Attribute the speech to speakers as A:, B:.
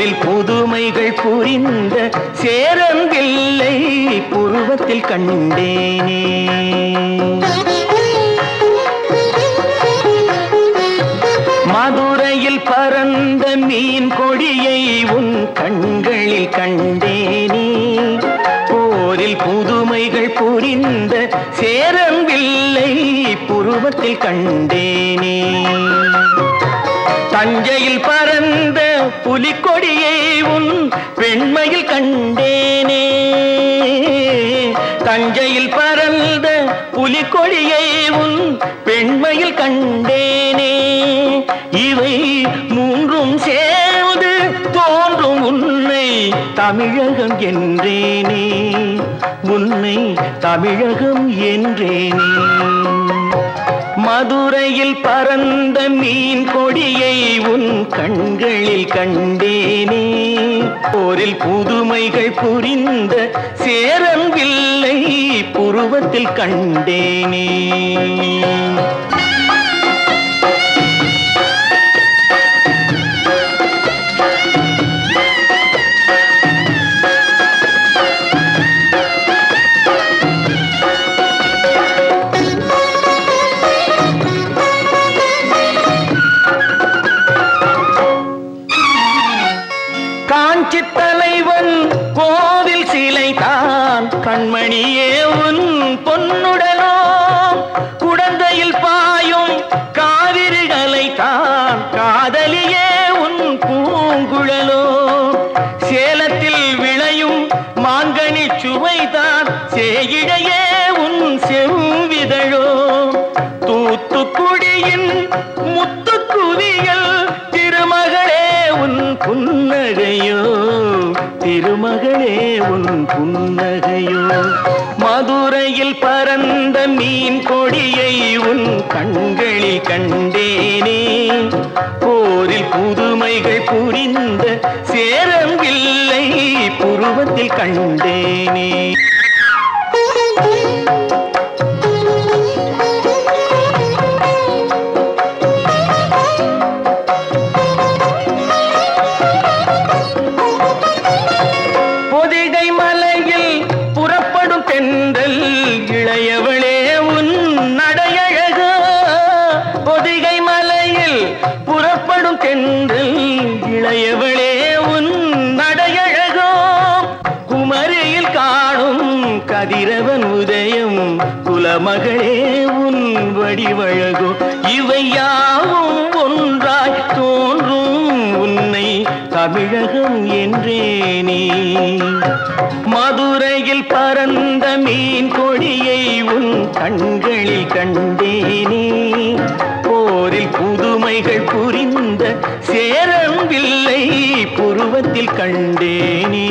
A: போரில் புதுமைகள் புரிந்த சேரங்கில்லை புருவத்தில் கண்டேனே. மதுரையில் பறந்த மீன் கொடியை உன் கண்களில் கண்டேனே. போரில் புதுமைகள் புரிந்த சேரங்கில்லை புருவத்தில் கண்டேனே. தஞ்சையில் பறந்த புலிக்கொடியை உன் பெண்மையில் கண்டேனே. தஞ்சையில் பறந்த புலிக்கொடியை உன் பெண்மையில் கண்டேனே. இவை மூன்றும் சேர்ந்து தோன்றும் உன்னை தமிழகம் என்றேனே. உன்னை தமிழகம் என்றேனே. மதுரையில் பறந்த மீன் கொடியை உன் கண்களில் கண்டேனே. போரில் புதுமைகள் புரிந்த சேரங்கில்லை புருவத்தில் கண்டேனே. காஞ்சி தலைவன் கோவில் சிலை தான் கண்மணியே உன் பொன்னுடனோ. குடந்தையில் பாயும் காவிரிகளை தான் காதலியே உன் பூங்குழலோ. சேலத்தில் விளையும் மாங்கனி சுவைதான் சேயிழையே உன் செவ்விதழோ. தூத்துக்குடியின் முத்துக்குவியல் திருமகளே உன் புன்னகையோ. திருமகளே உன் புன்னகையோ. மதுரையில் பறந்த மீன் கொடியை உன் கண்களில் கண்டேனே. போரில் புதுமைகள் புரிந்த சேரங்கில்லை புருவத்தில் கண்டேனே. பொதிகை மலையில் புறப்படும் தென்றல் இளையவளே உன் நடையழகோ. பொதிகை மலையில் புறப்படும் தென்றல் இளையவளே உன் நடையழகோ. குமரியில் காணும் கதிரவன் உதயம் குலமகளே உன் வடிவழகோ. இவை யாவும் ஒன்றாய் தோன்றும் உன்னை தமிழகம் என்றேனே. மதுரையில் பறந்த மீன் கொடியை உன் கண்களில் கண்டேனே. போரில் புதுமைகள் புரிந்த சேரங்கில்லை புருவத்தில் கண்டேனே.